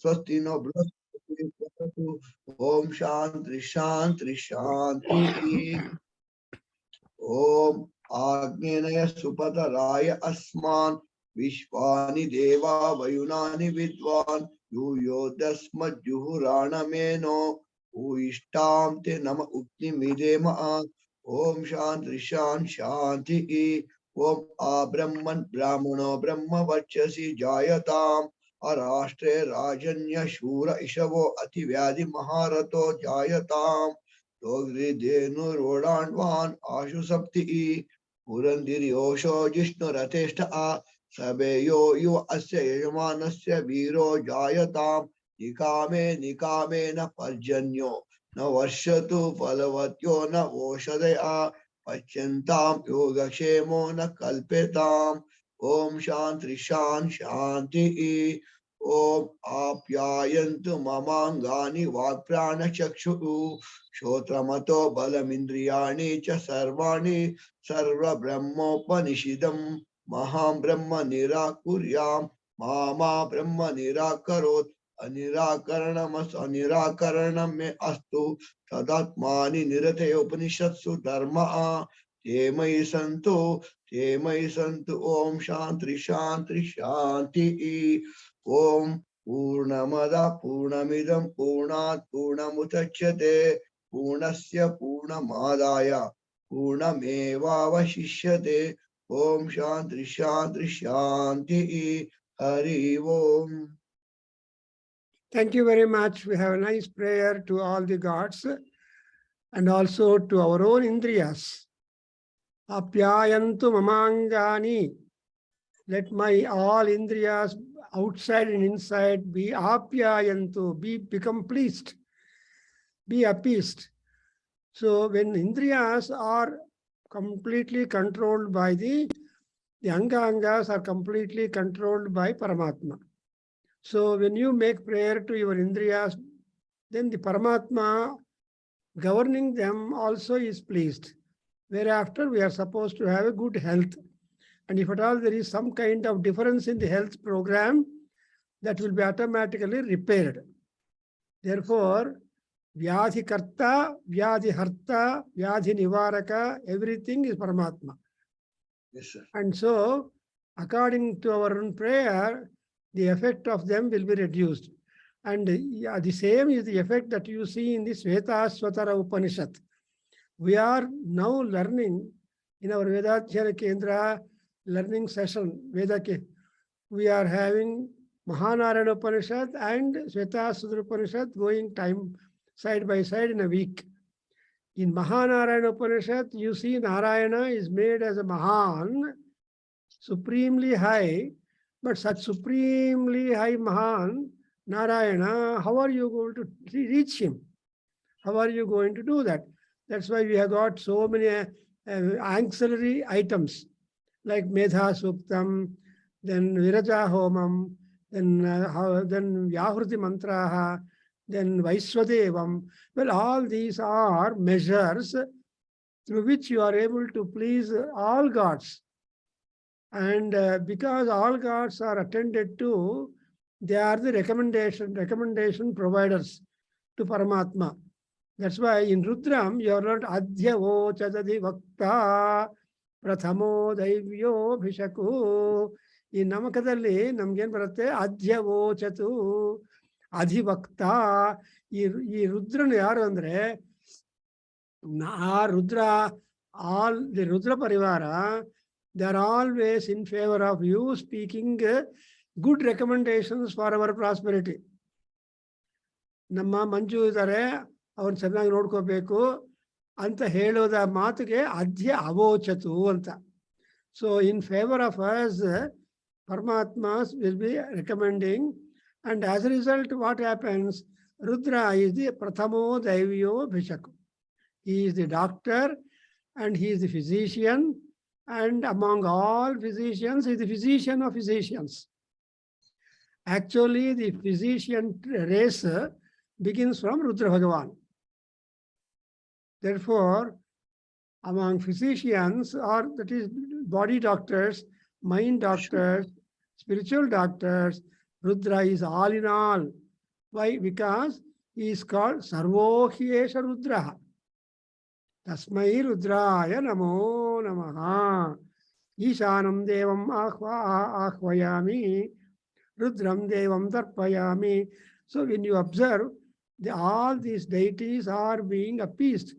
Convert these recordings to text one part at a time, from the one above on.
Swasti no Brahmatu. Om Shantri Shantri Shanti. Om Agnenaya Supataraya Asman Vishwani Deva Vayunani Vidwan Yuyo Dasma Juhurana Meno Uishtam Te Nama Ukti Midema Om Shantri Shanti Om Abrahman Brahmano Brahma Vachasi Jayatam Arashtre Rajanya Shura Ishavo Ativyadi Maharato Jayatam Dogri Denu Rodandvan Ashu Sapti Purandiri Osho Jishnu Rateshta A Sabeyo Yu Asya Yamanasya Viro Jayatam Nikame Na Parjanyo Na Varshatu Palavatyo Na Oshadaya Pachantam Yogakshemo Na Kalpetam Om Shantri Shanti Om Apyayantu Mamangani Vakprana Chakshu Shotramato Balamindriyani Cha Sarvani Sarva Brahmopanishidam Maham Brahma Nirakuryam Mama Brahma Nirakarot Anirakaranam me astu Tadatmani Nirate Upanishatsu Dharma Temai Santu Om Shanti Om Purnamada Purnamidam Purnat Purnamutachyate Purnasya Purnamadaya Purnameva Vashishyate Om Shanti Hari Om. Thank you very much. We have a nice prayer to all the gods and also to our own Indriyas. Apyayantu mamangani. Let my all Indriyas outside and inside be apyayantu, become pleased, be appeased. So when Indriyas are completely controlled by the Angangas are completely controlled by Paramatma. So when you make prayer to your Indriyas, then the Paramatma governing them also is pleased. Whereafter we are supposed to have a good health. And if at all there is some kind of difference in the health program, that will be automatically repaired. Therefore, Vyadhi Karta, Vyadhi Harta, Vyadhi Nivaraka, everything is Paramatma. Yes, sir. And so, according to our own prayer, the effect of them will be reduced. And the same is the effect that you see in the Svetasvataropanishad. We are now learning in our Adhyayana Kendra learning session, Veda ke, we are having Mahanarayanopanishad and Svetasvataropanishad going time side by side in a week. In Mahanarayanopanishad, you see Narayana is made as a Mahan, supremely high, but such supremely high Mahan, Narayana, how are you going to reach him? How are you going to do that? That's why we have got so many ancillary items like Medha Suktam, then Viraja Homam, then Yahruti Mantraha, then Vaiswadevam. Well, all these are measures through which you are able to please all gods. And because all gods are attended to, they are the recommendation providers to Paramatma. That's why in Rudram, you are not Adhyayana Vakta Prathamo Daivyo Bhishaku. In Namakadali, Namgen Barate Adhyayana Adhivakta. Ee Rudran yaru andre, Rudra, all the Rudra Parivara, they are always in favor of you speaking good recommendations for our prosperity. Namma Manju idare, avanu chennagi nodkobeku anta heloda maatuge adhya avochatu anta. So in favor of us, Paramatmas will be recommending, and as a result, what happens? Rudra is the Prathamo Daivyo Bhishaku. He is the doctor and he is the physician, and among all physicians, he is the physician of physicians. Actually, the physician race begins from Rudra Bhagavan. Therefore, among physicians, or that is body doctors, mind doctors, spiritual doctors, Rudra is all in all. Why? Because he is called Sarvohyesha Rudra. Tasmai Rudraya Namo Namaha. Ishanam Devam Ahvayami. Rudram Devam Darpayami. So when you observe, all these deities are being appeased.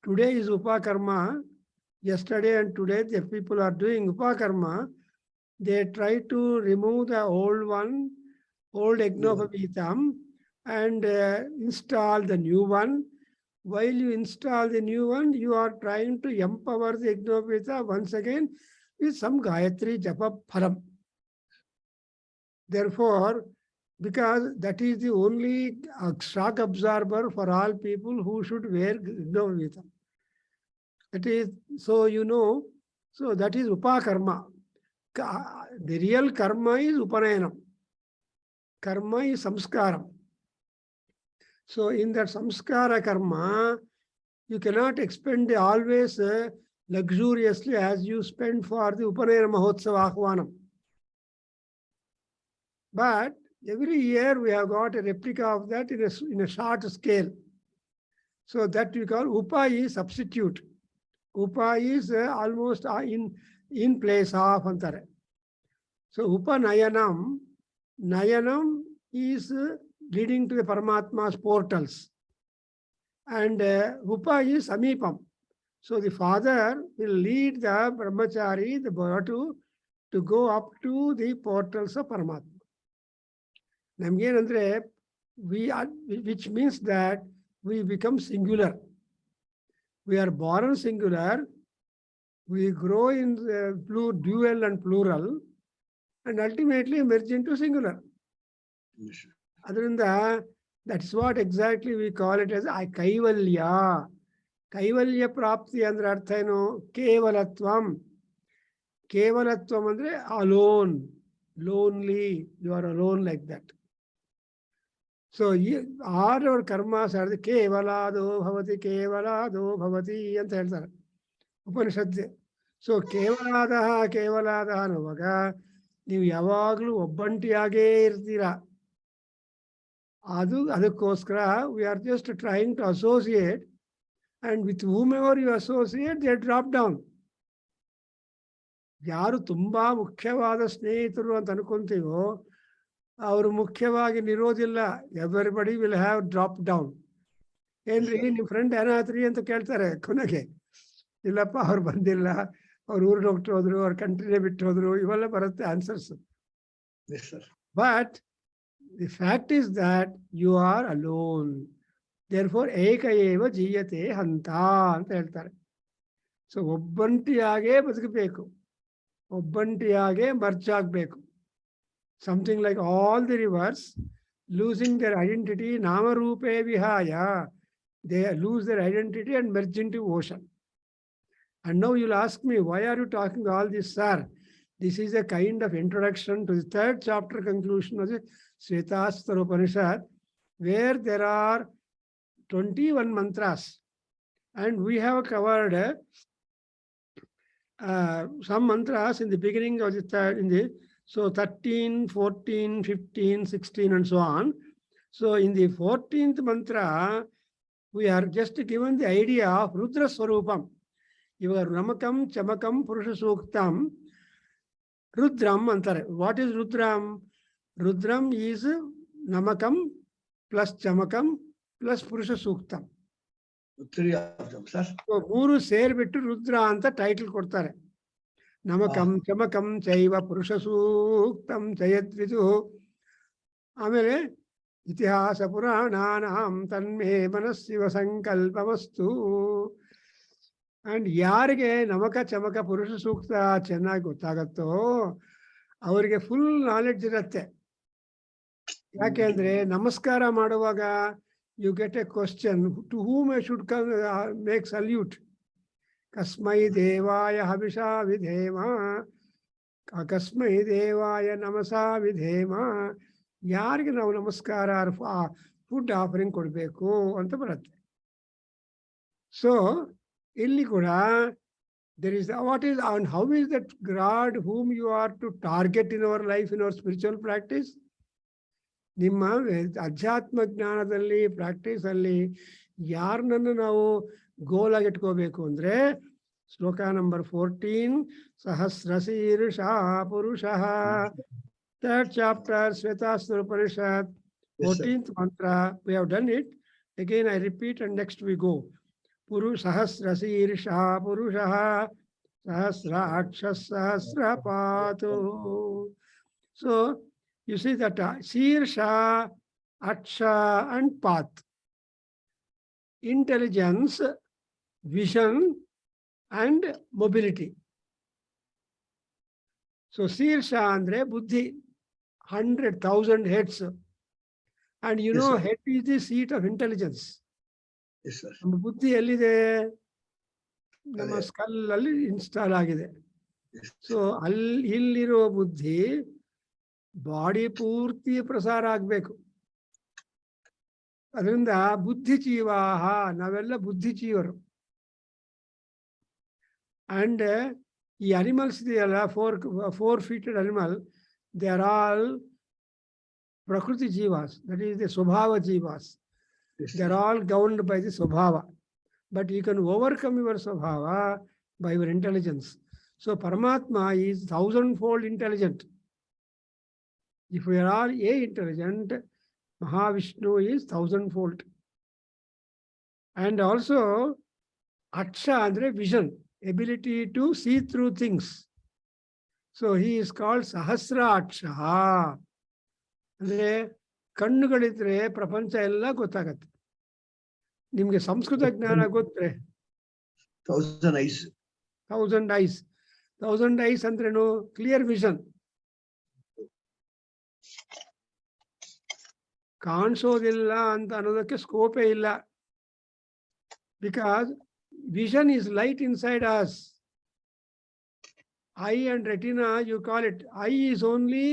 Today is Upakarma. Yesterday and today the people are doing Upakarma. They try to remove the old one, old Yajnapavitam, and install the new one. While you install the new one, you are trying to empower the Yajnapavita once again with some Gayatri Japa Pharam. Therefore, because that is the only shock absorber for all people who should wear Yajnapavita. That is, so so that is Upakarma. The real karma is Upanayanam. Karma is samskaram. So in that samskara karma, you cannot expend always luxuriously as you spend for the Upanayana Mahotsava Ahvanam. But every year we have got a replica of that in a short scale. So that we call Upa is substitute. Upa is almost in place of Antara. So Upanayanam, Nayanam is leading to the Paramatma's portals. And Upa is Samipam. So the father will lead the Brahmachari, the Bharatu, to go up to the portals of Paramatma. Namgenandre, which means that we become singular. We are born singular, we grow in dual and plural, and ultimately merge into singular. Yes. Other than that, that's what exactly we call it as Kaivalya. Kaivalya Prapti andre artheno Kevalatvam. Kevalatvam andre alone, lonely, you are alone like that. So all our karmas are the Kevalado Bhavati ಅಂತ ಹೇಳ್ತಾರೆ ಉಪನಿಷತ್ತು. So ಕೇವಲಾದಹ ಅನ್ನುವಾಗ ನೀವು ಯಾವಾಗಲೂ ಒಬ್ಬಂಟಿಯಾಗೇ ಇರ್ತೀರಾ. ಅದಕ್ಕೋಸ್ಕರ we are just trying to associate, and with whomever you associate, they drop down. ಯಾರು ತುಂಬಾ ಮುಖ್ಯವಾದ ಸ್ನೇಹಿತರು ಅಂತ ಅನ್ಕೊಂತೀವೋ ಅವರು ಮುಖ್ಯವಾಗಿ ನಿರೋದಿಲ್ಲ. Everybody will have drop down. ಏನ್ರಿ ನಿಮ್ಮ ಫ್ರೆಂಡ್ ಏನಾದ್ರಿ ಅಂತ ಕೇಳ್ತಾರೆ ಕೊನೆಗೆ. ಇಲ್ಲಪ್ಪ ಅವ್ರು ಬಂದಿಲ್ಲ, ಅವ್ರ ಊರಿಗೆ ಹೋಗ್ತು ಹೋದ್ರು, ಅವ್ರ ಕಂಟ್ರಿನೇ ಬಿಟ್ಟು ಹೋದ್ರು, ಇವೆಲ್ಲ ಬರುತ್ತೆ answers. But the fact is that you are alone. Therefore ಏಕ ಏವ ಜೀಯತೆ ಹಂತ ಅಂತ ಹೇಳ್ತಾರೆ. ಸೊ ಒಬ್ಬಂಟಿಯಾಗೇ ಬದುಕಬೇಕು, ಒಬ್ಬಂಟಿಯಾಗೇ ಮರ್ಜ್ ಆಗಬೇಕು. Something like all the rivers losing their identity, nama rupe vihaya, they lose their identity and merge into ocean. And now you'll ask me, why are you talking all this, sir? This is a kind of introduction to the third chapter conclusion of the Svetasvataropanishad, where there are 21 mantras. And we have covered some mantras in the beginning of the third, so 13, 14, 15, 16 and so on. So in the 14th mantra, we are just given the idea of Rudra Swarupam. Your Ramakam, Chamakam, Purusha Suktam, Rudram antare. What is Rudram? Rudram is Namakam plus Chamakam plus Purusha Suktam. 3 of them, sir. So Guru ಸೇರ್ಬಿಟ್ಟು ರುದ್ರ ಅಂತ title ಕೊಡ್ತಾರೆ. ನಮಕಂ ಚಮಕಂ ಚೈವ ಪುರುಷ ಸೂಕ್ತಂ ಜಯದ್ವಿದು. ಆಮೇಲೆ ಇತಿಹಾಸ ಪುರಾಣಾನಾಂ ತನ್ಮೇ ಮನಸ್ಸಿವ ಸಂಕಲ್ಪವಸ್ತು. And ಯಾರಿಗೆ ನಮಕ ಚಮಕ ಪುರುಷ ಸೂಕ್ತ ಚೆನ್ನಾಗಿ ಗೊತ್ತಾಗತ್ತೋ ಅವರಿಗೆ ಫುಲ್ ನಾಲೆಡ್ಜ್ ಇರತ್ತೆ. ಯಾಕೆಂದ್ರೆ ನಮಸ್ಕಾರ ಮಾಡುವಾಗ you get a question, to whom I should come, make salute. Kasmai devaya habisha vidhema, kasmai devaya namasa vidhema. ಯಾರಿಗೆ ನಾವು ನಮಸ್ಕಾರ ಫುಡ್ ಆಫರಿಂಗ್ ಕೊಡಬೇಕು ಅಂತ ಬರುತ್ತೆ. ಸೊ ಇಲ್ಲಿ ಕೂಡ there is what is and how is that God whom you are to target in our life, in our spiritual practice? ನಿಮ್ಮ ಅಧ್ಯಾತ್ಮ ಜ್ಞಾನದಲ್ಲಿ ಪ್ರಾಕ್ಟೀಸಲ್ಲಿ ಯಾರನ್ನನ್ನು ನಾವು ಗೋಲಾಗಿ ಇಟ್ಕೋಬೇಕು ಅಂದರೆ ಶ್ಲೋಕ ನಂಬರ್ 14 ಸಹಸ್ರಶೀರ್ಷ ಪುರುಷಃ third chapter Svetasvataropanishad 14th mantra. We have done it. Again I repeat and next we go. Sahasrashirsha Purushah Sahasrakshas Sahasrapatu. So you see that Shirsha, Aksha and Path. Intelligence, vision and mobility. So Shirsha andre Buddhi, 100,000 heads. And you know, head is the seat of intelligence. Yes, sir. ನಮ್ಮ ಬುದ್ಧಿ ಎಲ್ಲಿದೆ? ನಮ್ಮ skull ಅಲ್ಲಿ install ಆಗಿದೆ. So ಇಲ್ಲಿರೋ ಬುದ್ಧಿ body ಪೂರ್ತಿ ಪ್ರಸಾರ ಆಗ್ಬೇಕು. ಅದರಿಂದ ಬುದ್ಧಿಜೀವಾಹ, ನಾವೆಲ್ಲ ಬುದ್ಧಿಜೀವರು. ಅಂಡ್ ಈ ಅನಿಮಲ್ಸ್ ಇದೆಯಲ್ಲ, four footed animal, they are all Prakriti jivas, that is the Swabhava jivas. Yes, they are all governed by the Swabhava. But you can overcome your Swabhava by your intelligence. So Paramatma is 1,000-fold intelligent. If we are all intelligent, Mahavishnu is 1,000-fold. And also Aksha andre vision, ability to see through things. So he is called Sahasra Aksha. ಅಂದರೆ ಕಣ್ಣುಗಳಿದ್ರೆ ಪ್ರಪಂಚ ಎಲ್ಲ ಗೊತ್ತಾಗತ್ತೆ. ನಿಮ್ಗೆ ಸಂಸ್ಕೃತ ಜ್ಞಾನ ಗೊತ್ತೇ? 1000 eyes. 1000 eyes ಅಂದ್ರೇನು? Clear vision. ಕಾಣಿಸೋದಿಲ್ಲ ಅಂತ ಅನ್ನೋದಕ್ಕೆ ಸ್ಕೋಪೇ ಇಲ್ಲ. Because vision is light inside us. Eye and retina, you call it. Eye is only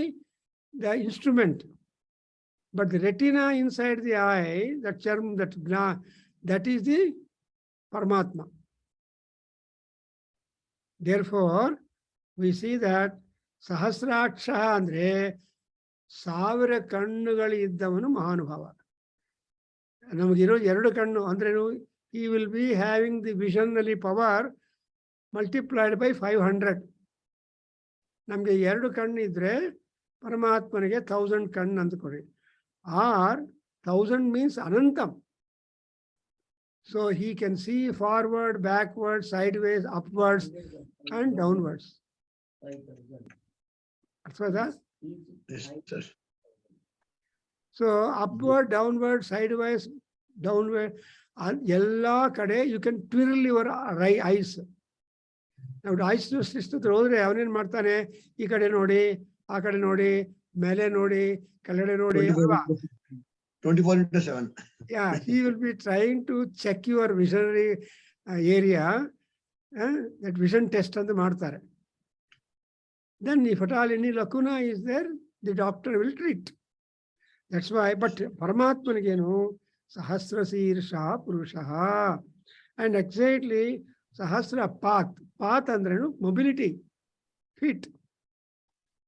the instrument, but the retina inside the eye, that germ, that is the Paramatma. Therefore, we see that Sahasraksha andre 1000 ಕಣ್ಣುಗಳು ಇದ್ದವನು ಮಹಾನುಭಾವ. ನಮಗಿರೋ 2 ಕಣ್ಣು ಅಂದ್ರೇನು? he will be having the visionary power multiplied by 500. ನಮಗೆ 2 ಕಣ್ಣು ಇದ್ರೆ ಪರಮಾತ್ಮನಿಗೆ 1000 ಕಣ್ಣು ಅಂತ ಕೊಡಿ. ಆರ್ 1000 means ಅನಂತಂ. So he can see forward, backward, sideways, upwards and downwards. Yes, sir. So upward, downward, sideways, downward, ಎಲ್ಲ ಕಡೆ you can twirl your eyes. ನಾವು ಐಸ್ ಸಿಸ್ಟರ್ ಹೋದ್ರೆ ಅವನೇನ್ ಮಾಡ್ತಾನೆ? ಈ ಕಡೆ ನೋಡಿ, ಆ ಕಡೆ ನೋಡಿ, ಮೇಲೆ ನೋಡಿ, ಕೆಳಗಡೆ ನೋಡಿ. 24/7. Yeah, he will be trying to check your visionary area. That vision test ಅಂತ ಮಾಡ್ತಾರೆ. Then if at all any lacuna is there, the doctor will treat. That's why. But ಪರಮಾತ್ಮನಿಗೇನು? ಸಹಸ್ರ ಶೀರ್ಷ ಪುರುಷಃ. And exactly ಸಹಸ್ರ ಪಾತ್. ಪಾತ್ ಅಂದ್ರೇನು? Mobility, feet.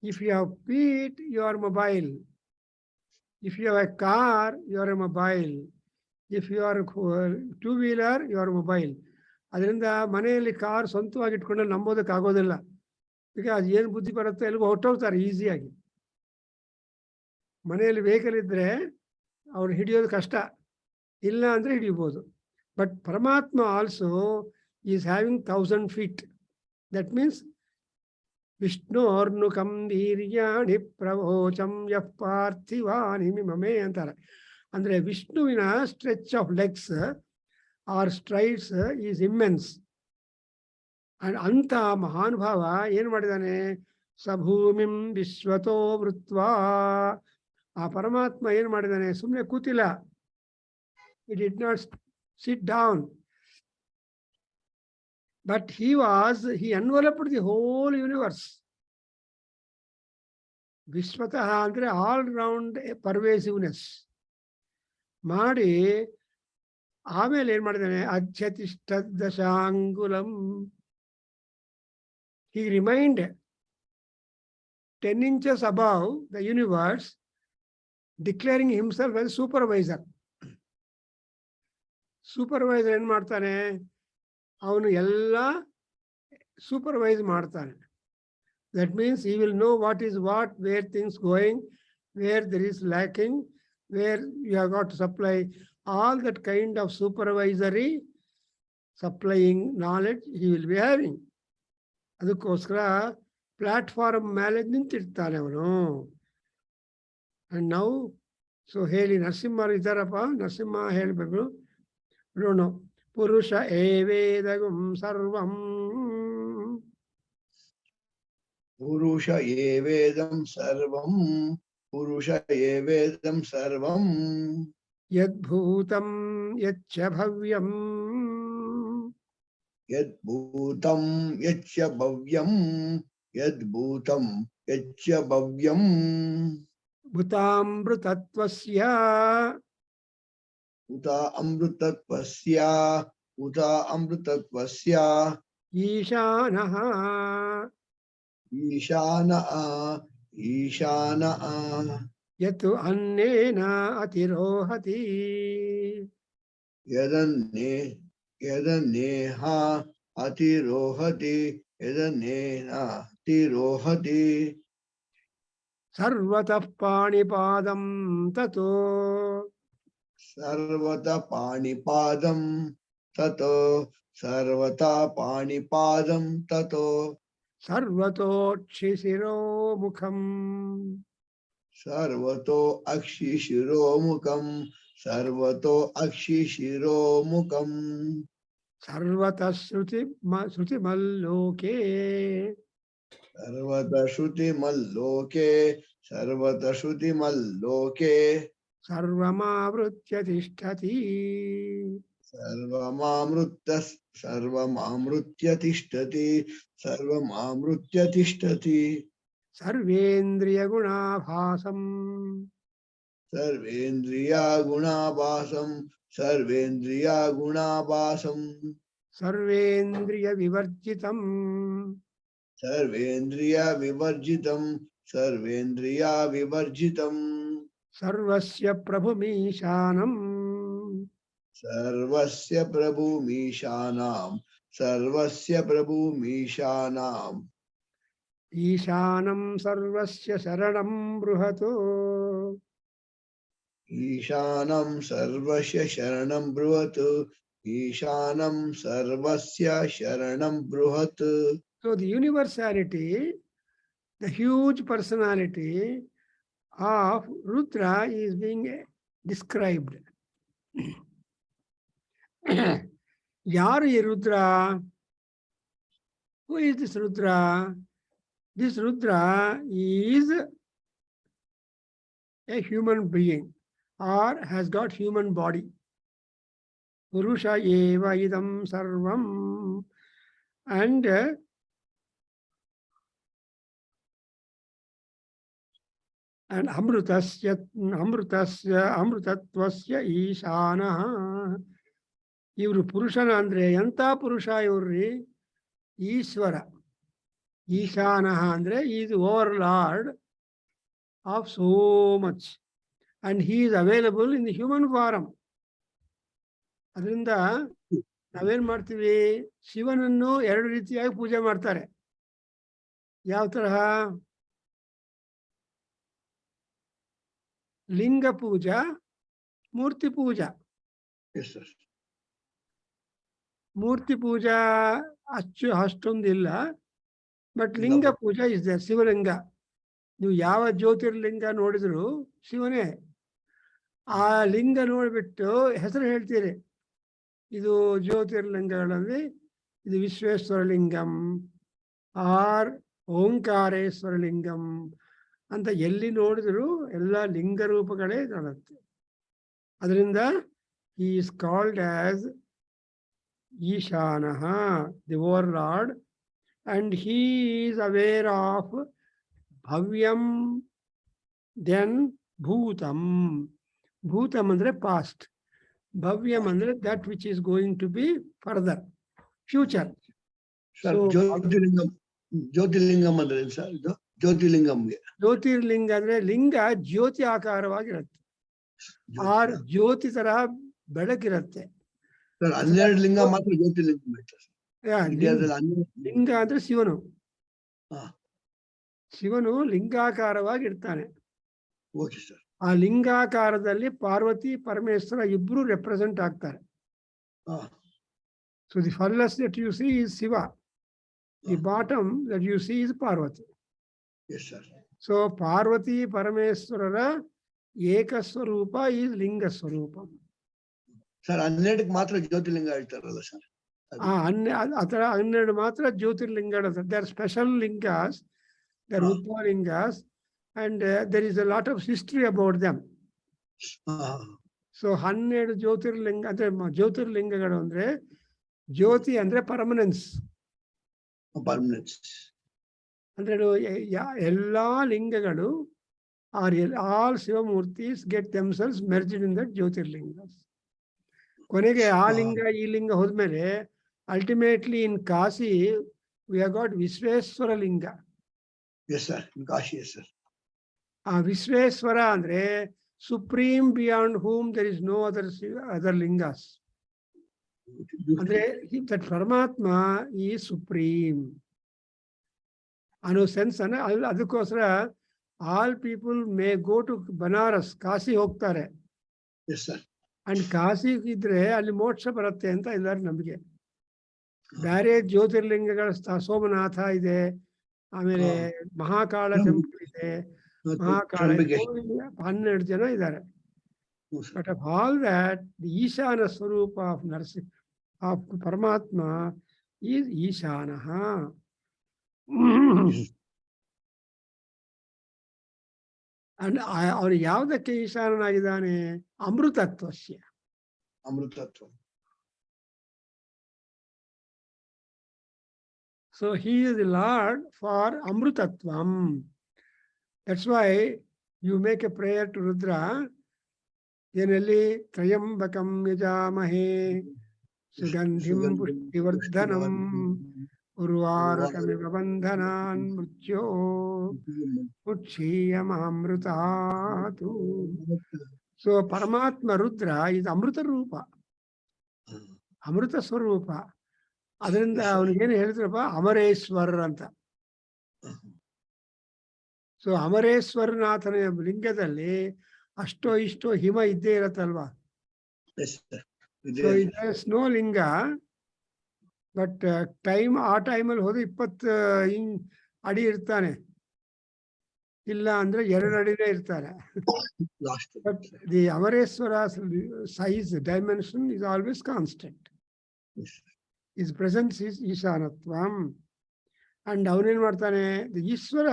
If you have feet, you are mobile. If you have a car, you are a mobile. If you are a two-wheeler, you are mobile. ಅದರಿಂದ ಮನೆಯಲ್ಲಿ car ಸ್ವಂತವಾಗಿ ಇಟ್ಕೊಂಡು ನಂಬೋದಕ್ಕಾಗೋದಿಲ್ಲ. Because ಏನು ಬುದ್ಧಿ ಬರುತ್ತೆ ಎಲ್ಲಿಗೂ ಹೊರಟೋಗ್ತಾರೆ ಈಸಿಯಾಗಿ. ಮನೆಯಲ್ಲಿ ವೆಹಿಕಲ್ ಇದ್ರೆ ಅವ್ರು ಹಿಡಿಯೋದು ಕಷ್ಟ, ಇಲ್ಲ ಅಂದರೆ ಹಿಡಿಬೋದು. ಬಟ್ ಪರಮಾತ್ಮ also is having 1000 feet. That means ವಿಷ್ಣೋರ್ನುಕಂ ವೀರ್ಯಾಣಿ ಪ್ರವೋಚಂ ಯಃ ಪಾರ್ಥಿವಾನಿ ಮಮೇ ಅಂತಾರೆ. ಅಂದರೆ ವಿಷ್ಣುವಿನ stretch of legs or strides is immense. And ಅಂತ ಮಹಾನುಭಾವ ಏನು ಮಾಡಿದಾನೆ? ಸಭೂಮಿಂ ವಿಶ್ವತೋ ವೃತ್ವಾ. ಆ ಪರಮಾತ್ಮ ಏನು ಮಾಡಿದಾನೆ? ಸುಮ್ಮನೆ ಕೂತಿಲ್ಲ. He did not sit down. But he enveloped the whole universe. Vishwatah andre all round pervasiveness. ಮಾಡಿ ಆಮೇಲೆ ಏನ್ ಮಾಡಿದಾನೆ? ಅಧ್ಯತಿಷ್ಠ ದಶಾಂಗುಲಂ. He remained 10 inches above the universe declaring himself as supervisor. Supervisor ಏನು ಮಾಡ್ತಾನೆ? ಅವನು ಎಲ್ಲ supervise ಮಾಡ್ತಾನೆ. That means he will know what is what, where things going, where there is lacking, where you have got to supply. All that kind of supervisory supplying knowledge he will be having. ಅದಕ್ಕೋಸ್ಕರ platform ಮೇಲೆ ನಿಂತಿರ್ತಾನೆ ಅವನು. And ನಾವು so ಹೇಳಿ ನರಸಿಂಹರು ಇದ್ದಾರಪ್ಪ, ನರಸಿಂಹ ಹೇಳಬೇಕು. ನೋಡೋಣ. ಪುರುಷ ಏವೇದಗುಂ ಸರ್ವಂ. ಪುರುಷ ಏವೇದಂ ಸರ್ವಂ. ಪುರುಷ ಏವೇದಂ ಸರ್ವಂ. ಯದ್ಭೂತಂ ಯಚ್ಚ ಭವ್ಯಂ. ಯದ್ಭೂತಂ ಯಚ್ಚ ಭವ್ಯಂ. ಯದ್ಭೂತಂ ಯಚ್ಚ ಭವ್ಯಂ. ಭೂತಾಮೃತತ್ವಸ್ಯ. ಉತ ಅಮೃತತ್ವಸ್ಯ. ಉತ ಅಮೃತತ್ವಸ್ಯ. ಈಶಾನಃ. ಈಶಾನಃ. ಈಶಾನಃ. ಯತ್ ಅನ್ನೇನ ಅತಿರೋಹತಿ. ಯದನ್ನೇ ಯದನ್ನೇಹ ಅತಿರೋಹತಿ. ಯದನ್ನೇನ ಅತಿರೋಹತಿ. ಸರ್ವತಃ ಪಾಣಿಪಾದಂ ತತೋ. ಸರ್ವತಃ ಪಾಣಿಪಾದಂ ತತೋ. ಸರ್ವತಃ ಪಾಣಿಪಾದಂ ತತೋ. ಸರ್ವತೋಕ್ಷಿಶಿರೋಮುಖಂ. ಸರ್ವತೋ ಅಕ್ಷಿಶಿರೋಮುಖಂ. ಸರ್ವತೋ ಅಕ್ಷಿಶಿರೋಮುಖಂ. ಸರ್ವತಃ ಶ್ರುತಿಮಲ್ಲೋಕೆ. ಸರ್ವತಃ ಶ್ರುತಿಮಲ್ಲೋಕೆ. ಸರ್ವತಃ ಶ್ರುತಿಮಲ್ಲೋಕೆ. ಸರ್ವಮಾವೃತ್ಯ ತಿಷ್ಠತಿ. ಸರ್ವಮಾಮೃತ್ಯ ತಿಷ್ಠತಿ. ಸರ್ವಮಾಮೃತ್ಯ ತಿಷ್ಠತಿ. ಸರ್ವೇಂದ್ರಿಯ ಗುಣಾಭಾಸಂ. ಸರ್ವೇಂದ್ರಿಯ ಗುಣಾಭಾಸಂ. ಸರ್ವೇಂದ್ರಿಯ ಗುಣಾಭಾಸಂ. ಸರ್ವೇಂದ್ರಿಯ ವಿವರ್ಜಿತಂ. ಸರ್ವೇಂದ್ರಿಯ ವಿವರ್ಜಿತಂ. ಸರ್ವೇಂದ್ರಿಯ ವಿವರ್ಜಿತಂ. ಸರ್ವಸ್ಯ ಪ್ರಭುಮೀಶಾನಂ. ಸರ್ವಸ್ಯ ಪ್ರಭುಮೀಶಾನಾಂ. ಸರ್ವಸ್ಯ ಪ್ರಭುಮೀಶಾನಾಂ. ಈಶಾನಂ ಸರ್ವಸ್ಯ ಶರಣಂ ಬೃಹತೋ. ಈಶಾನಂ ಸರ್ವಸ್ಯ ಶರಣಂ ಬೃಹತ್. ಈಶಾನಂ ಸರ್ವಸ್ಯ ಶರಣಂ ಬೃಹತ್. So the universality, the huge personality of Rudra is being described. Yaru ye Rudra? Who is this Rudra? This Rudra is a human being or has got human body. Purusha eva idam sarvam. And ಅಮೃತತ್ವಸ್ಯ ಈಶಾನಃ. ಇವರು ಪುರುಷನ ಅಂದ್ರೆ ಎಂಥ ಪುರುಷ ಇವ್ರಿ? ಈಶ್ವರ. ಈಶಾನಃ ಅಂದ್ರೆ is over lord of so much and he is available in the human form. ಅದರಿಂದ ನಾವೇನ್ ಮಾಡ್ತೀವಿ? ಶಿವನನ್ನು ಎರಡು ರೀತಿಯಾಗಿ ಪೂಜೆ ಮಾಡ್ತಾರೆ. ಯಾವ ತರಹ? ಲಿಂಗ ಪೂಜಾ, ಮೂರ್ತಿ ಪೂಜಾ. ಮೂರ್ತಿ ಪೂಜಾ ಅಷ್ಟೊಂದಿಲ್ಲ, ಬಟ್ ಲಿಂಗ ಪೂಜಾ ಇಸ್ ದ ಶಿವಲಿಂಗ. ನೀವು ಯಾವ ಜ್ಯೋತಿರ್ಲಿಂಗ ನೋಡಿದ್ರು ಶಿವನೇ. ಆ ಲಿಂಗ ನೋಡ್ಬಿಟ್ಟು ಹೆಸರು ಹೇಳ್ತೀರಿ. ಇದು ಜ್ಯೋತಿರ್ಲಿಂಗಗಳಲ್ಲಿ ಇದು ವಿಶ್ವೇಶ್ವರ ಲಿಂಗಂ ಆರ್ ಓಂಕಾರೇಶ್ವರ ಲಿಂಗಂ ಅಂತ ಎಲ್ಲಿ ನೋಡಿದ್ರು ಎಲ್ಲ ಲಿಂಗ ರೂಪಗಳೇ ಕಾಣುತ್ತೆ. ಅದರಿಂದ he is called as ಈಶಾನಃ, the overlord, and he is aware of bhavyam, then bhutam. Bhutam andre past, bhavyam andre that which is going to be further, future. Sir, ಜ್ಯೋತಿರ್ಲಿಂಗಂ ಅಂದ್ರೆ ಸರ್ ಇದು ಜ್ಯೋತಿಲಿಂಗಂಗೆ. ಜ್ಯೋತಿರ್ಲಿಂಗ ಅಂದ್ರೆ ಲಿಂಗ ಜ್ಯೋತಿ ಆಕಾರವಾಗಿರುತ್ತೆ. ಆರ್ ಜ್ಯೋತಿ ತರ ಬೆಳಕಿರುತ್ತೆ. ಸರ್ 12 ಲಿಂಗ ಮಾತ್ರ ಜ್ಯೋತಿಲಿಂಗ ಆಯ್ತಾ sir? ಲಿಂಗ ಅಂದ್ರೆ ಶಿವನು. ಹಾ. ಶಿವನು ಲಿಂಗಾಕಾರವಾಗಿರ್ತಾನೆ. Okay sir. ಆ ಲಿಂಗಾಕಾರದಲ್ಲಿ ಪಾರ್ವತಿ ಪರಮೇಶ್ವರ ಇಬ್ರು ರೆಪ್ರೆಸೆಂಟ್ ಆಗ್ತಾರೆ. So the first that you see is Shiva. The bottom that you see is Parvati. Yes, sir. So Parvati Parameswarara Ekaswarupa is Linga Swarupa. Sir, 12 ಮಾತ್ರ ಜ್ಯೋತಿಲಿಂಗ ಹೇಳ್ತಾರಲ್ಲ ಸರ್? ಆತರ 12 ಮಾತ್ರ ಜ್ಯೋತಿರ್ಲಿಂಗ. They are special lingas, they are Uttama lingas, and there is a lot of history about them. So 12 ಜ್ಯೋತಿರ್ಲಿಂಗ ಅಂದ್ರೆ ಜ್ಯೋತಿರ್ಲಿಂಗಗಳು ಅಂದ್ರೆ ಜ್ಯೋತಿ ಅಂದ್ರೆ permanence. ಅಂದ್ರೆ ಎಲ್ಲಾ ಲಿಂಗಗಳು ಆಲ್ ಶಿವಮೂರ್ತಿಸ್ get themselves merged in that ಜ್ಯೋತಿರ್ಲಿಂಗಸ್. ಕೊನೆಗೆ ಆ ಲಿಂಗ ಈ ಲಿಂಗ ಹೋದ್ಮೇಲೆ ultimately in Kashi we have got Vishweshwara ಲಿಂಗ. ಆ ವಿಶ್ವೇಶ್ವರ ಅಂದ್ರೆ supreme beyond whom there is no other ಲಿಂಗಾಸ್. ಅಂದ್ರೆ ದಟ್ ಪರಮಾತ್ಮ ಈ ಸುಪ್ರೀಂ ಅನ್ನೋ ಸೆನ್ಸ್ ಅನ್ನ ಅದಕ್ಕೋಸ್ಕರ all people may go to Banaras, Kashi ಹೋಗ್ತಾರೆ. ಅಂಡ್ ಕಾಶಿ ಇದ್ರೆ ಅಲ್ಲಿ ಮೋಕ್ಷ ಬರುತ್ತೆ ಅಂತ ಎಲ್ಲರ ನಂಬಿಕೆ. ಬೇರೆ ಜ್ಯೋತಿರ್ಲಿಂಗಗಳ ಸೋಮನಾಥ ಇದೆ, ಆಮೇಲೆ ಮಹಾಕಾಳ ಟೆಂಪಲ್ ಇದೆ, ಮಹಾಕಾಳ 12 ಜನ ಇದ್ದಾರೆ. But of all that the ಈಶಾನ ಸ್ವರೂಪ ಆಫ್ ನರಸಿಂಹ ಆಫ್ ಪರಮಾತ್ಮ ಈಸ್ ಈಶಾನಃ. ಅಂಡ್ ಅವನು ಯಾವುದಕ್ಕೆ ಈಶಾನನಾಗಿದ್ದಾನೆ? ಅಮೃತತ್ವಸ್ಯ. ಅಮೃತತ್ವ. So he is the Lord for Amrutatvam. That's why you make a prayer to Rudra. Yenali Trayambakam Yajamahe Sugandhim Pushtivardhanam Urvarakamiva Bandhanan Mrityo Utshiyamamrutatu. So Paramatma Rudra is Amruta Rupa, Amruta Swarupa. ಅದರಿಂದ ಅವನಿಗೇನು ಹೇಳಿದ್ರಪ್ಪ, ಅಮರೇಶ್ವರ ಅಂತ. So ಅಮರೇಶ್ವರನಾಥನ ಲಿಂಗದಲ್ಲಿ ಅಷ್ಟೋ ಇಷ್ಟೋ ಹಿಮ ಇದ್ದೇ ಇರತ್ತಲ್ವಾ? So ಇದೆ snow ಲಿಂಗ. But ಆ ಟೈಮಲ್ಲಿ ಹೋದ್ರೆ 20 ಅಡಿ ಇರ್ತಾನೆ, ಇಲ್ಲ ಅಂದ್ರೆ 2 ಅಡಿನೇ ಇರ್ತಾರೆ. But the Amareshwara size dimension is always constant. His presence is ಈಶಾನತ್ವಂ. ಅಂಡ್ ಅವನೇನ್ ಮಾಡ್ತಾನೆ? ಈಶ್ವರ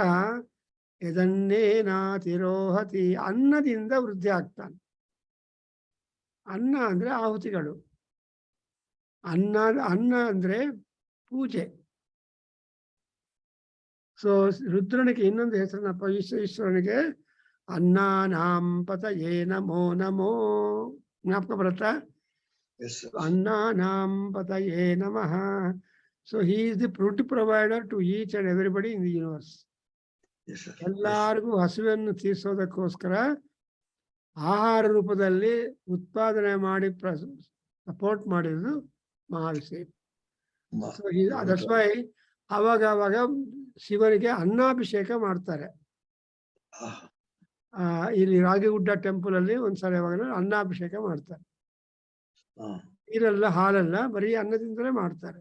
ಯದನ್ನೇನಾ ತಿರೋಹತಿ, ಅನ್ನದಿಂದ ವೃದ್ಧಿ ಆಗ್ತಾನೆ. ಅನ್ನ ಅಂದ್ರೆ ಆಹುತಿಗಳು, ಅನ್ನ ಅಂದ್ರೆ ಪೂಜೆ. ಸೊ ರುದ್ರನಿಗೆ ಇನ್ನೊಂದು ಹೆಸರನ್ನಪ್ಪ ಈಶ್ವರನಿಗೆ ಅನ್ನಾನಾಂ ಪತಯೇ ನಮೋ ನಮೋ. ಜ್ಞಾಪಕ ಬರುತ್ತಾ? Annanam Pataye Namaha. So he is the fruit provider to each and everybody in the universe. ಎಲ್ಲರಿಗೂ ಹಸುವನ್ನು ತೀರಿಸೋದಕ್ಕೋಸ್ಕರ ಆಹಾರ ರೂಪದಲ್ಲಿ ಉತ್ಪಾದನೆ ಮಾಡಿ ಸಪೋರ್ಟ್ ಮಾಡಿದ್ದು ಮಹಾವಿಷಯ. ದಟ್ಸ್ ವೈ ಅವಾಗ ಶಿವನಿಗೆ ಅನ್ನಾಭಿಷೇಕ ಮಾಡ್ತಾರೆ. ಇಲ್ಲಿ ರಾಗಿಗುಡ್ಡ ಟೆಂಪಲ್ ಅಲ್ಲಿ ಒಂದ್ಸಲ ಯಾವಾಗ ಅನ್ನಾಭಿಷೇಕ ಮಾಡ್ತಾರೆ. ನೀರಲ್ಲ, ಹಾಲಲ್ಲ, ಬರೀ ಅನ್ನದಿಂದಲೇ ಮಾಡ್ತಾರೆ.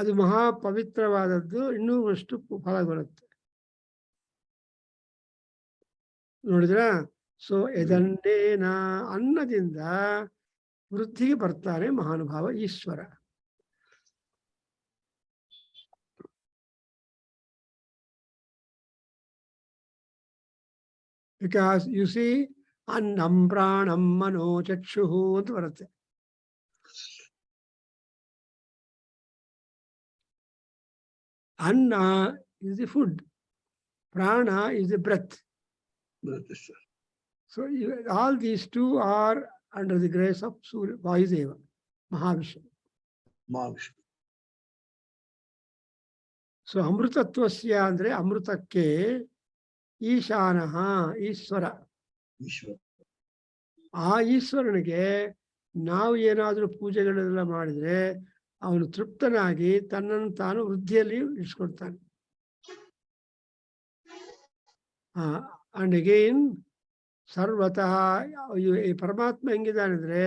ಅದು ಮಹಾ ಪವಿತ್ರವಾದದ್ದು, ಇನ್ನೂ ಅಷ್ಟು ಫಲ ಬರುತ್ತೆ. ನೋಡಿದ್ರ? ಸೊ ಇದನ್ನೇನ ಅನ್ನದಿಂದ ವೃದ್ಧಿಗೆ ಬರ್ತಾನೆ ಮಹಾನುಭಾವ ಈಶ್ವರ. ಬಿಕಾಸ್ ಯು ಸಿ ಅನ್ನಂ ಪ್ರಾಣಂ ಮನೋ ಚಕ್ಷುಹು ಅಂತ ಬರುತ್ತೆ. Anna is the food, prana is the breath. So all these two are under the grace of Surya, Vayudeva, Mahavishnu. So ಅಮೃತತ್ವಸ್ಯ ಅಂದ್ರೆ ಅಮೃತಕ್ಕೆ ಈಶಾನಃ ಈಶ್ವರ. ಆ ಈಶ್ವರನಿಗೆ ನಾವು ಏನಾದರೂ ಪೂಜೆಗಳೆಲ್ಲ ಮಾಡಿದ್ರೆ ಅವನು ತೃಪ್ತನಾಗಿ ತನ್ನನ್ನು ತಾನು ವೃದ್ಧಿಯಲ್ಲಿ ಇರಿಸ್ಕೊಳ್ತಾನೆ. ಅಂಡ್ ಅಗೈನ್ ಸರ್ವತಃ ಈ ಪರಮಾತ್ಮ ಹೆಂಗಿದ್ದಾನೆ ಅಂದ್ರೆ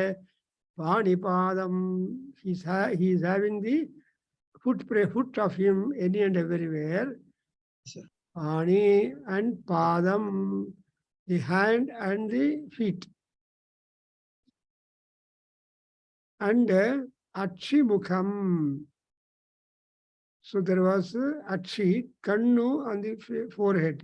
ಪಾಣಿಪಾದಂ, he is having the foot of him any and everywhere. Pani and padam, the hand and the feet. And Achi Mukham. So there was Achi, Kannu on the forehead.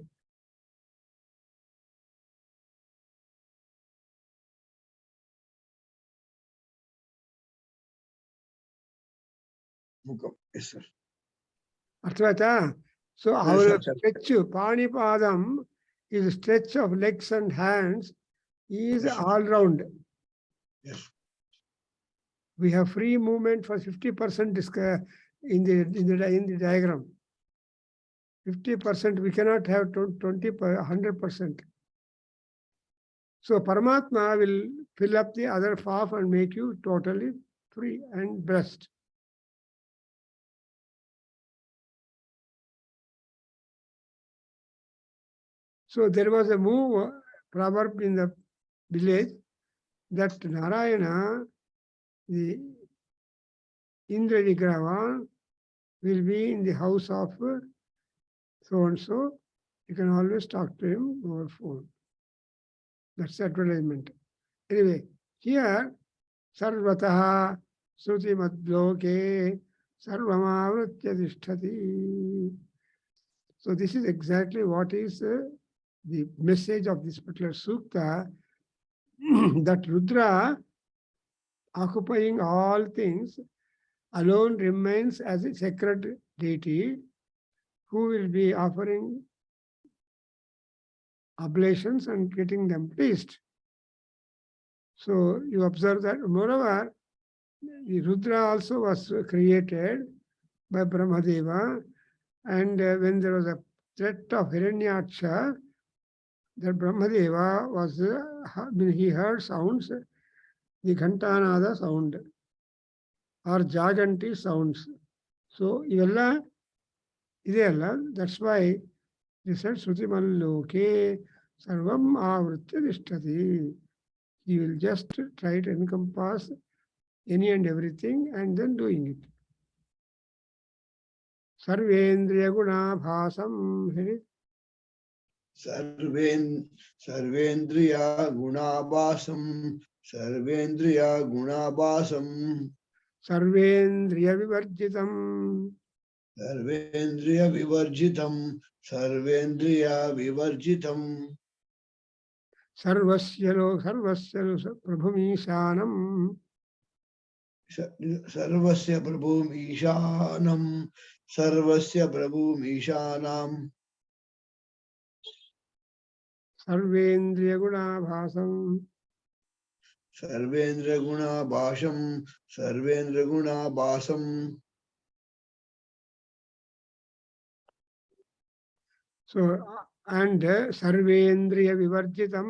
Mukham, yes sir. Arthvata? So our stretch, Panipadam, is a stretch of legs and hands, is all round. Yes. We have free movement for 50% in the diagram. 50%, we cannot have 100%. So Paramatma will fill up the other half and make you totally free and blessed. So there was a proverb in the village that Narayana, the Indra Vigraha, will be in the house of so-and-so. You can always talk to him over phone. That's advertisement. Anyway, here, Sarvataha Sruti Madloke Sarvamavritya Tishtati. So this is exactly what is the message of this particular sukta, that Rudra, occupying all things, alone remains as a sacred deity who will be offering oblations and getting them pleased. So you observe that. Moreover, the Rudra also was created by Brahmadeva, and when there was a threat of Hiranyaksha, that Brahmadeva was, he heard sounds, the Ghantanada sound or Jaganti sounds. So ivella ideyalla, that's why they said Srutimalloke Sarvam Avritya Tishtati. He will just try to encompass any and everything and then doing it. Sarvendriya Guna Bhasam. Sarvendriya Gunabhasam. Sarvendriya Gunabhasam. Sarvendriya Vivarjitam. Sarvendriya Vivarjitam. Sarvendriya Vivarjitam. Sarvasya Prabhumishanam. Sarvasya Prabhumishanam. Sarvasya Prabhumishanam. Sarvendriya Gunabhasam. Sarvendriya Gunabhasam. Sarvendriya Gunabhasam. So, and Sarvendriya Vivarjitam.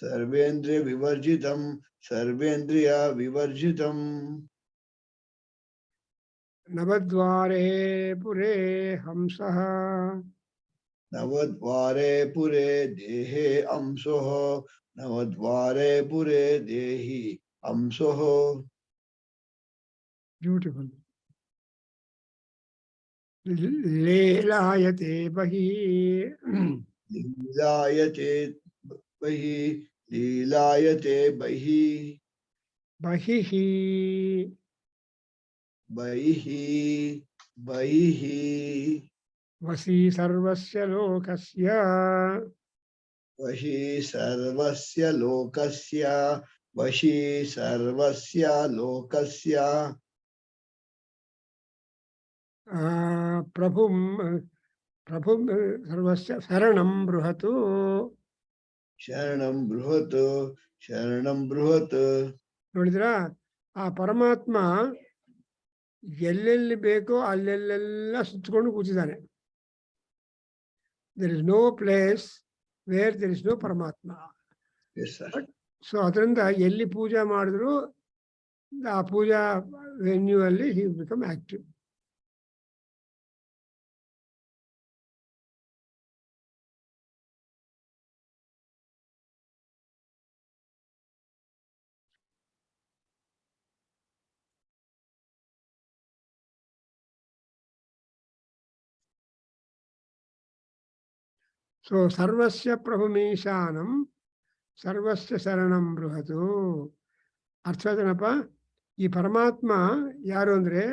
Sarvendriya Vivarjitam. Sarvendriya Vivarjitam. Navadvare Pure Hamsaha. Navadvare Pure Dehe Amsoho. Navadvare Pure Dehi Amsoho. Beautiful. Leelayate Bahi. Leelayate Bahi. Leelayate Bahi. Bahihi. Bahihi. Bahihi. Vasi Sarvasya Lokasya. Vashi Sarvasya Lokasya. Vashi Sarvasya Lokasya. Prabhum Sarvasya Saranam Bruhatu. Sharanam Bruhatu. Sharanam Bruhatu. ನೋಡಿದ್ರಾ, ಆ ಪರಮಾತ್ಮ ಎಲ್ಲೆಲ್ಲಿ ಬೇಕೋ ಅಲ್ಲೆಲ್ಲೆಲ್ಲ ಸುತ್ತಕೊಂಡು ಕೂತಿದ್ದಾನೆ. There is no place where there is no Paramatma. Yes, sir. So ಅದರಿಂದ ಎಲ್ಲಿ ಪೂಜಾ ಮಾಡಿದ್ರು ಆ ಪೂಜಾ ವೆನ್ಯೂ ಅಲ್ಲಿ he will become active. So sarvasya prabhumishanam ಸರ್ವಸ್ಯ ಶರಣಂ ಬೃಹತು. ಅರ್ಥ ಏನಪ್ಪ? ಈ ಪರಮಾತ್ಮ ಯಾರು ಅಂದ್ರೆ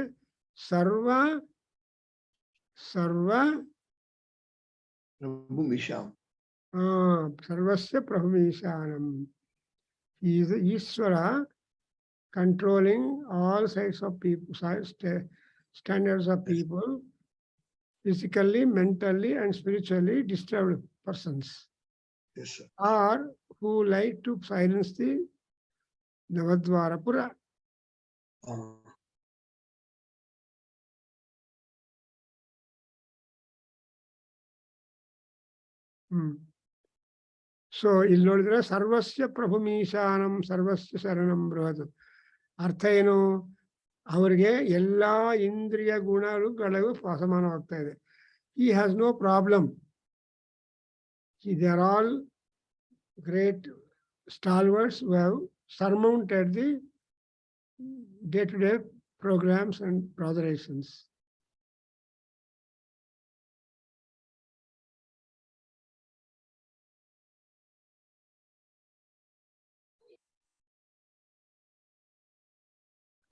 ಸರ್ವ ಸರ್ವಸ್ಯ ಪ್ರಭುಮೀಶಾನಂ. Is Ishwara controlling all sides of people, standards of people, physically, mentally, and spiritually disturbed persons. Yes, sir. Or who like to silence the Navadvarapura. So ಇಲ್ಲಿ ನೋಡಿದ್ರೆ ಸರ್ವಸ್ಯ ಪ್ರಭುಮೀಶಾನಂ ಸರ್ವಸ್ಯ ಶರಣಂ ಬೃಹತ್. ಅರ್ಥ ಏನು? ಅವರಿಗೆ ಎಲ್ಲಾ ಇಂದ್ರಿಯ ಗುಣಗಳು ಸಮಾನವಾಗ್ತಾ ಇದೆ. He has no problem. They are all great stalwarts who have surmounted the day-to-day programs and botherations.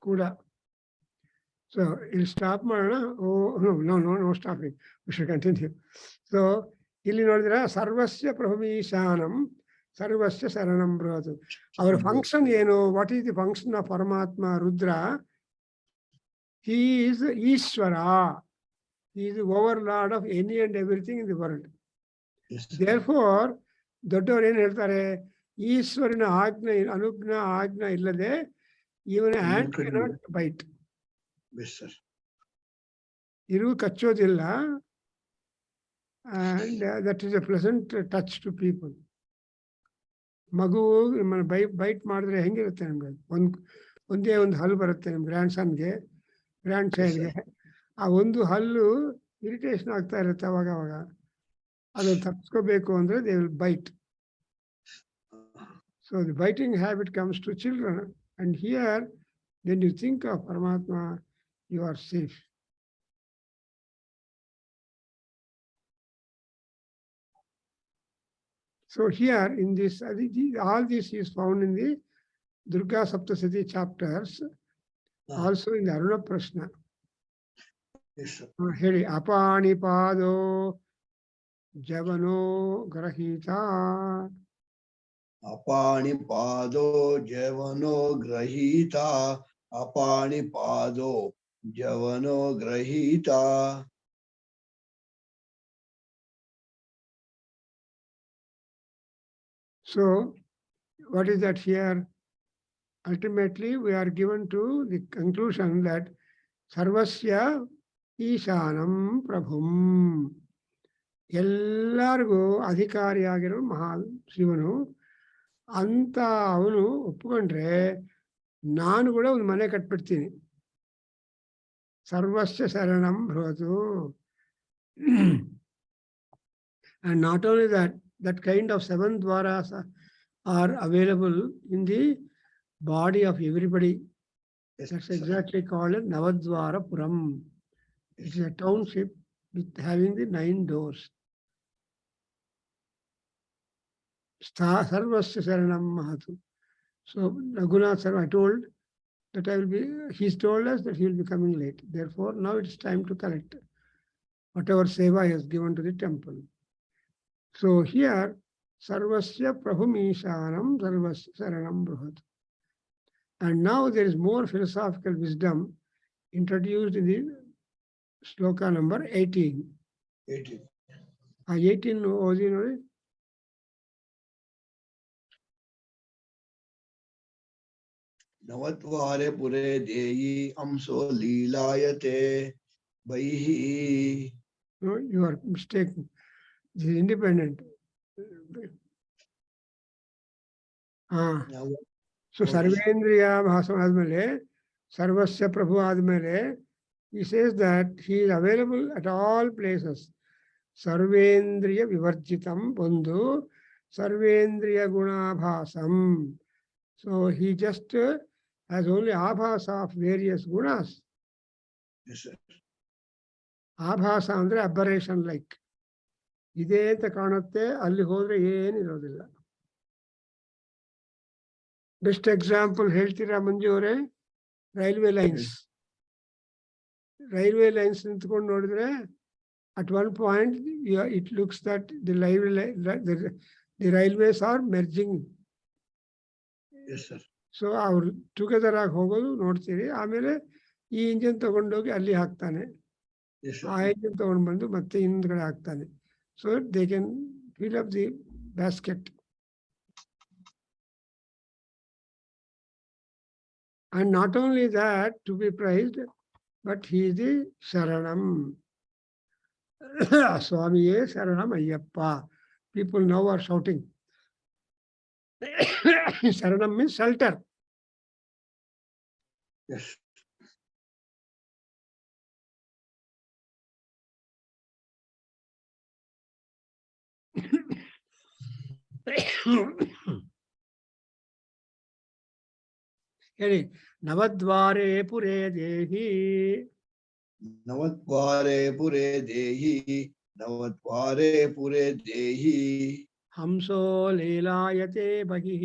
Kuda. So he'll stop Marana. Oh no stopping. We should continue. So ಇಲ್ಲಿ ನೋಡಿದ್ರೆ ಸರ್ವಸ್ಯ ಪ್ರಭುಮೀಶಾನಂ ಸರ್ವಸ್ಯ ಶರಣಂ ಬೃಹತ್. ಅವರ ಫಂಕ್ಷನ್ ಏನು? What is the function of ಪರಮಾತ್ಮ Rudra? He is Ishvara. He is the overlord of any and everything in the world. Yes. Therefore, ದೊಡ್ಡವರು ಏನು ಹೇಳ್ತಾರೆ? ಈಶ್ವರನ ಆಜ್ಞೆ ಅನುಜ್ಞ ಆಜ್ಞೆ ಇಲ್ಲದೆ ಇವನ ಹ್ಯಾಂಡ್ ಕೆನಾಟ್ ಬೈಟ್. ಇರು ಕಚ್ಚೋದಿಲ್ಲ. And that is a pleasant touch to people. ಮಗು ಬೈಟ್ ಮಾಡಿದ್ರೆ ಹೆಂಗಿರುತ್ತೆ ನಮ್ಗೆ? ಒಂದೇ ಒಂದು ಹಲ್ಲು ಬರುತ್ತೆ ನಮ್ಮ ಗ್ರ್ಯಾಂಡ್ ಚೈಲ್ಡ್ಗೆ. ಆ ಒಂದು ಹಲ್ಲು ಇರಿಟೇಷನ್ ಆಗ್ತಾ ಇರುತ್ತೆ ಅವಾಗ. ಅದನ್ನು ತಪ್ಪಿಸ್ಕೋಬೇಕು ಅಂದ್ರೆ they will bite. So the biting habit comes to children. And here when you think of Paramatma, you are safe. So here in this, all this is found in the Durga Saptasati chapters, also in the Aruna Prashna. Yes, sir. Heri apani pado javano grahita. Apani pado javano grahita. Apani pado javano grahita. So, what is that here? Ultimately, we are given to the conclusion that Sarvasya Ishanam Prabhum. ಎಲ್ಲರಿಗೂ ಅಧಿಕಾರಿಯಾಗಿರೋ ಮಹಾ ಶಿವನು ಅಂತ ಅವನು ಒಪ್ಪಿಕೊಂಡ್ರೆ ನಾನು ಕೂಡ ಒಂದು ಮನೆ ಕಟ್ಬಿಡ್ತೀನಿ. ಸರ್ವಸ್ಯ ಶರಣಂ ಭವತು. And not only that, that kind of 7 dwaras are available in the body of everybody. Yes, that's exactly called as Navadvarapuram. It is a township with having the 9 doors. Sarvasya Saranam Mahatu. So Raghunath sir, I told that he's told us that he will be coming late. Therefore, now it's time to collect whatever seva he has given to the temple. So here, Sarvasya Prabhumishanam Sarvasya Saranam Bruhat. And now there is more philosophical wisdom introduced in the sloka number 18. 18. 18 ಓದಿ ನೋಡಿ. Navatvare pure deyi amso lilayate baihi. No, you are mistaken. This is independent. So Sarvendriya Bhasam Admele, Sarvasya Prabhu Admele, he says that he is available at all places. Sarvendriya Vivarjitam Bandhu, Sarvendriya Gunabhasam. So he just has only abhasa of various gunas. Yes, sir. Abhasa andre aberration like. ಇದೇ ಅಂತ ಕಾಣುತ್ತೆ, ಅಲ್ಲಿ ಹೋದ್ರೆ ಏನಿರೋದಿಲ್ಲ. Best example ಹೇಳ್ತೀರಾ ಮಂಜು ಅವರೇ? Railway lines. Railway lines ನಿಂತ್ಕೊಂಡು ನೋಡಿದ್ರೆ at one point it looks that the railways are merging. Yes, sir. So ಅವ್ರು ಟುಗೆದರ್ ಆಗಿ ಹೋಗೋದು ನೋಡ್ತೀರಿ. ಆಮೇಲೆ ಈ ಇಂಜಿನ್ ತಗೊಂಡೋಗಿ ಅಲ್ಲಿ ಹಾಕ್ತಾನೆ, ಆ ಇಂಜಿನ್ ತಗೊಂಡು ಬಂದು ಮತ್ತೆ ಹಿಂದ್ಗಡೆ ಹಾಕ್ತಾನೆ. So they can fill up the basket. And not only that, to be praised, but he is the Sharanam. Swamiye Sharanam Ayyappa. People now are shouting. Sharanam means shelter. Yes. ಹೇಳಿ. ನವದ್ವಾರೆ ಪುರೇ ದೇಹಿ. ನವದ್ವಾರೆ ಪುರೇ ದೇಹಿ, ನವದ್ವಾರೆ ಪುರೇ ದೇಹಿ. ಹಂಸೋ ಲೀಲಾಯತೆ ಬಹಿಃ.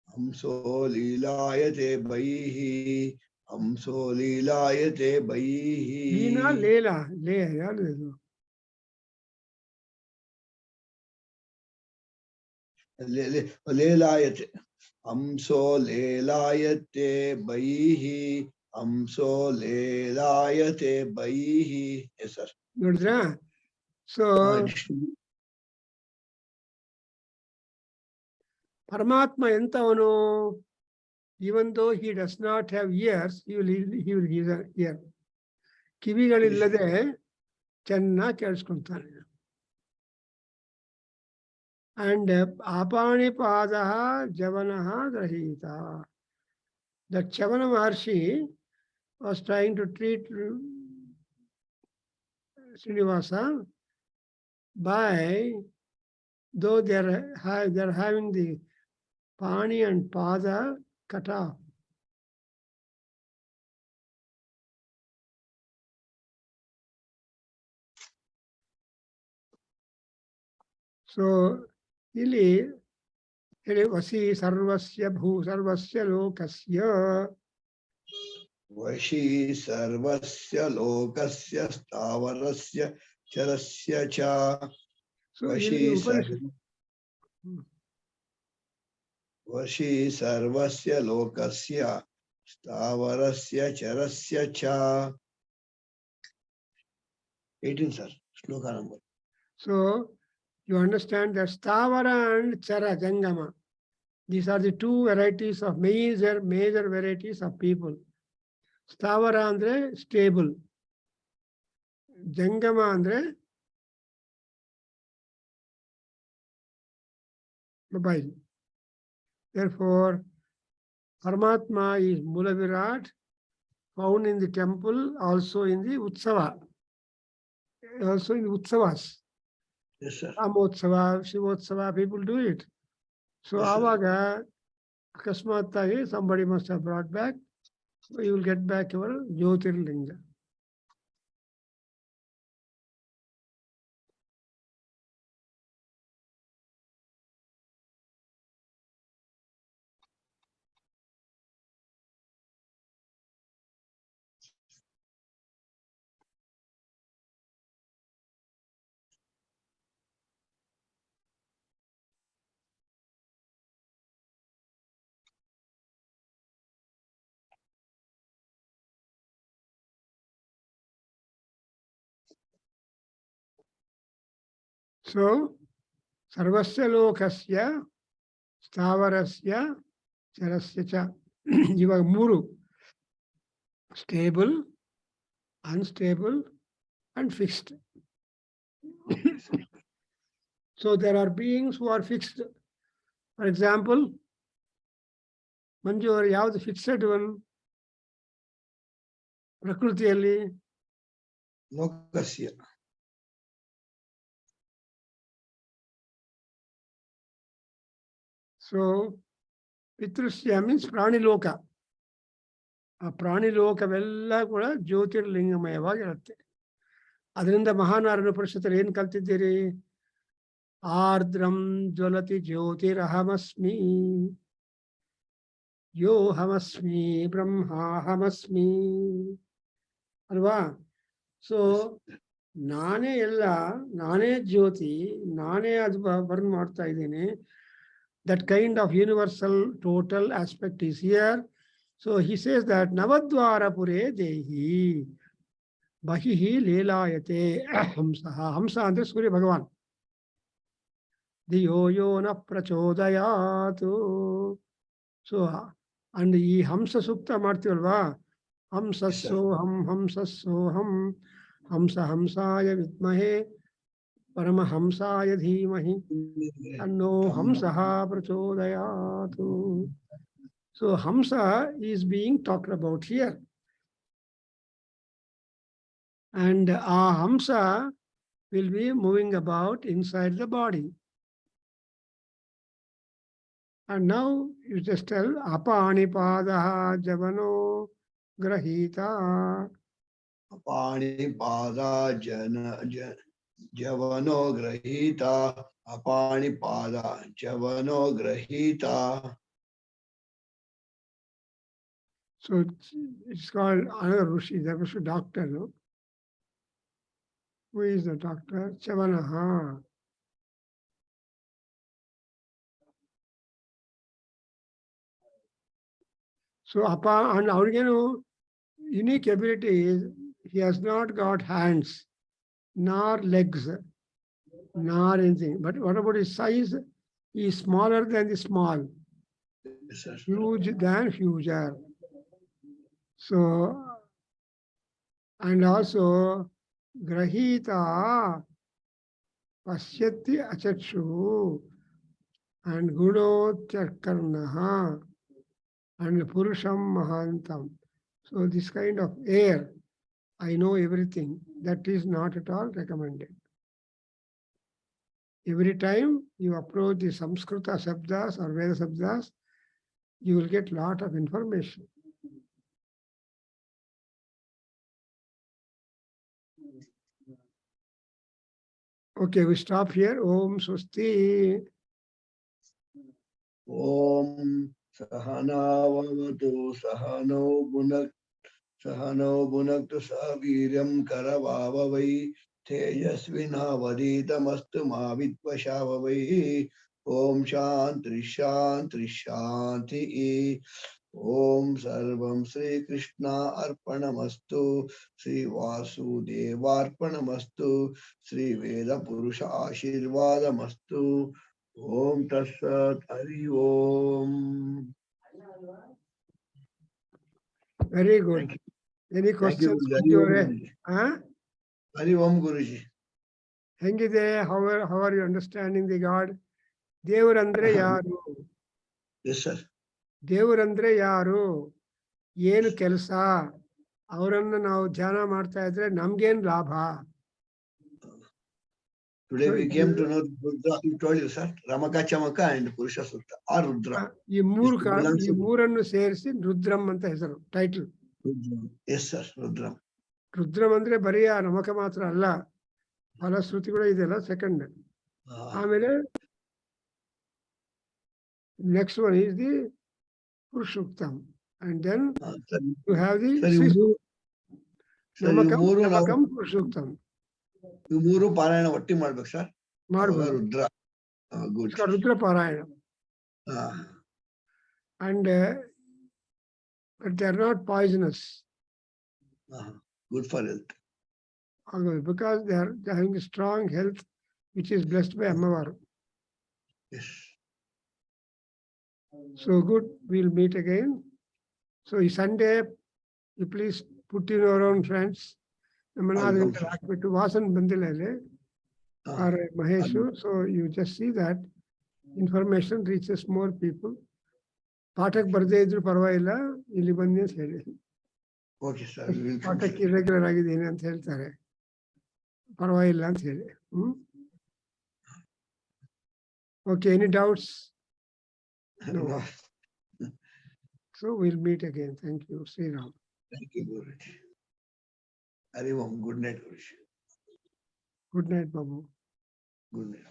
ಹಂಸೋ ಲೀಲಾಯತೆ ಬೈಃ, ಹಂಸೋ ಲೀಲಾಯತೆ ಬೈಃ. ಲೀನಾ ಲೇಲಾ? ಲೇ ಯಾರು ಇದು? ಲೇಲಾಯತೆ. ಹಂಸೋ ಲೇಲಾಯತೆ ಬೈಃ, ಹಂಸೋ ಲೇಲಾಯತೆ ಬೈಃ. Yes sir. ನೋಡಿದ್ರಾ? ಸೊ ಪರಮಾತ್ಮ ಎಂತವನು? even though he does not have ears, he will hear. ಕಿವಿಗಳಿಲ್ಲದೆ ಚೆನ್ನಾಗಿ ಕೇಳಿಸ್ಕೊಂತಾನೆ. And apanipada javanaha grahita. That Chavana Maharshi was trying to treat Srinivasa by, though they're having the Pani and Pada cut off. So, ಇಲ್ಲಿ ಹೇಳಿ, ವಸಿ ಸರ್ವಸ್ಯ ಭೂ ಸರ್ವಸ್ಯ ಲೋಕಸ್ಯ. ವಶಿ ಸರ್ವಸ್ಯ ಲೋಕಸ್ಯ ಸ್ಥಾವರಸ್ಯ ಚರಸ್ಯ ಚ. ವಶಿ ಸರ್ವಸ್ಯ ಲೋಕಸ್ಯ ಸ್ಥಾವರಸ್ಯ ಚರಸ್ಯ ಚ. 18 sir, shloka number. So you understand that Stavara and Chara, Jangama, these are the two varieties of major varieties of people. Stavara andre stable, Jangama andre mobile. Therefore, Paramatma is Mula Virat, found in the temple, also in the Utsava, also in the Utsavas. Yes, sir. Amotsava, Shivotsava, people do it. So, Yes, Avaga, Akasmatagi, somebody must have brought back. So, you will get back your Jyotirlinga. So, Sarvasya Lokasya, Stavarasya, Charasya cha. Ivaga Muru. Stable, unstable, and fixed. So there are beings who are fixed. For example, Manju, ಯಾವುದು fixed one? ಪ್ರಕೃತಿಯಲ್ಲಿ ಲೋಕಸ್ಯ. So ಪಿತೃಸ್ಯ means ಪ್ರಾಣಿಲೋಕ. ಆ ಪ್ರಾಣಿಲೋಕವೆಲ್ಲ ಕೂಡ ಜ್ಯೋತಿರ್ಲಿಂಗಮಯವಾಗಿರುತ್ತೆ. ಅದರಿಂದ ಮಹಾನಾರಾಯಣ ಪರಿಷತ್ತಲ್ಲಿ ಏನು ಕಲ್ತಿದ್ದೀರಿ? ಆರ್ದ್ರಂ ಜ್ವಲತಿ ಜ್ಯೋತಿರಹಮಸ್ಮಿ, ಯೋ ಹಮಸ್ಮಿ ಬ್ರಹ್ಮಾಹಮಸ್ಮಿ ಅಲ್ವಾ? So ನಾನೇ ಎಲ್ಲ, ನಾನೇ ಜ್ಯೋತಿ, ನಾನೇ ಅದು ಬರ್ನ್ ಮಾಡ್ತಾ ಇದ್ದೀನಿ. That kind of universal total aspect is here. So he says that Navadvara Pure Dehi Bahihi Lelayate Hamsaha. Hamsa andre Surya Bhagavan. Diyo yo na prachodayatu. So, and ಈ ಹಂಸ ಸೂಕ್ತ ಮಾಡ್ತೀವಲ್ವಾ? ಹಂಸಸ್ಸೋಹಂ ಹಂಸಸ್ಸೋಹಂ ಹಂಸ ಹಂಸಾಯ ವಿದ್ಮಹೇ ಪರಮಹಂಸಾಯ ಧೀಮಹಿ ಅನ್ನೋ ಹಂಸಃ ಪ್ರಚೋದಯಾತು. So Hamsa is being talked about here. And Hamsa will be moving about inside the body. And now you just tell Apanipada Javano Grahita. Apanipada Javano Grahita. Apanipada Javano Grahita. So it's called another Rishi, that was a doctor, no? Who is the doctor? Chavanaha. So Apa and Aurigano unique ability is he has not got hands, nor legs, nor anything. But what about his size? He is smaller than the small, huge than huger. So, and also Grahita Pasyati Achakshu and Gunotyakarnaha and Purusham Mahantam. So this kind of air, I know everything, that is not at all recommended. Every time you approach the Samskrita Sabdas or Veda Sabdas, you will get lot of information. Okay, we stop here. Om Swasti. Om Sahanavavatu Sahano Bhunaktu Saviryam Karavavavai Tejasvinavaditamastu Ma Vitvashavavai. Om Shantri Shantri Shanti. Om Sarvam Sri Krishna Arpanamastu, Sri Vasudevarpanamastu, Sri Veda Purusha Ashirvadamastu. Om Tassat Hari Om. Very good. Any questions? Hari Om Guruji. Hengide, how are you understanding the God? Devarandre yaru. Yes, sir. ದೇವರಂದ್ರೆ ಯಾರು, ಏನು ಕೆಲಸ, ಅವರನ್ನು ನಾವು ಧ್ಯಾನ ಮಾಡ್ತಾ ಇದ್ರೆ ನಮ್ಗೇನ್ ಲಾಭ? Today we came to know Rudra. You told you, sir, Ramaka Chamaka and Purusha Sutta or Rudra. ಈ ಮೂರನ್ನು ಸೇರಿಸಿ ರುದ್ರಂ ಅಂತ ಹೆಸರು, ಟೈಟಲ್. Yes, sir, Rudram. ರುದ್ರಂ ಅಂದ್ರೆ ಬರೀ ಆ ನಮಕ ಮಾತ್ರ ಅಲ್ಲ, ಫಲಶ್ರುತಿ ಕೂಡ ಇದೆಲ್ಲ ಸೆಕೆಂಡ್. ಆಮೇಲೆ next one is the Purushoktam, and then you have the Namakam Purushoktam. You Muru Parayana Vatti Marbek, sir. Rudra. Good. It's called Rudra Parayana. And but they are not poisonous. Good for health. Because they are having a strong health, which is blessed by Ammavaru. Yes. So good, we'll meet again. So Sunday, you please put in your own friends. ಹಾಕ್ಬಿಟ್ಟು ವಾಸನ್ ಬಂದಿಲ್ಲ ಇಲ್ಲಿ or Maheshu. So you just see that information reaches more people. ಪಾಠಕ್ಕೆ ಬರದೇ ಇದ್ರು ಪರವಾಗಿಲ್ಲ, ಇಲ್ಲಿ ಬನ್ನಿ ಅಂತ ಹೇಳಿ. ಪಾಠಕ್ಕೆ ಇರ್ರೆಗ್ಯುಲರ್ ಆಗಿದ್ದೀನಿ ಅಂತ ಹೇಳ್ತಾರೆ, ಪರವಾಗಿಲ್ಲ ಅಂತ ಹೇಳಿ. Okay, any doubts? No. So we'll meet again. Thank you, Sri Ram. Thank you, Guruji. Hari Om. Good night, Guruji. Good night, Babu. Good night.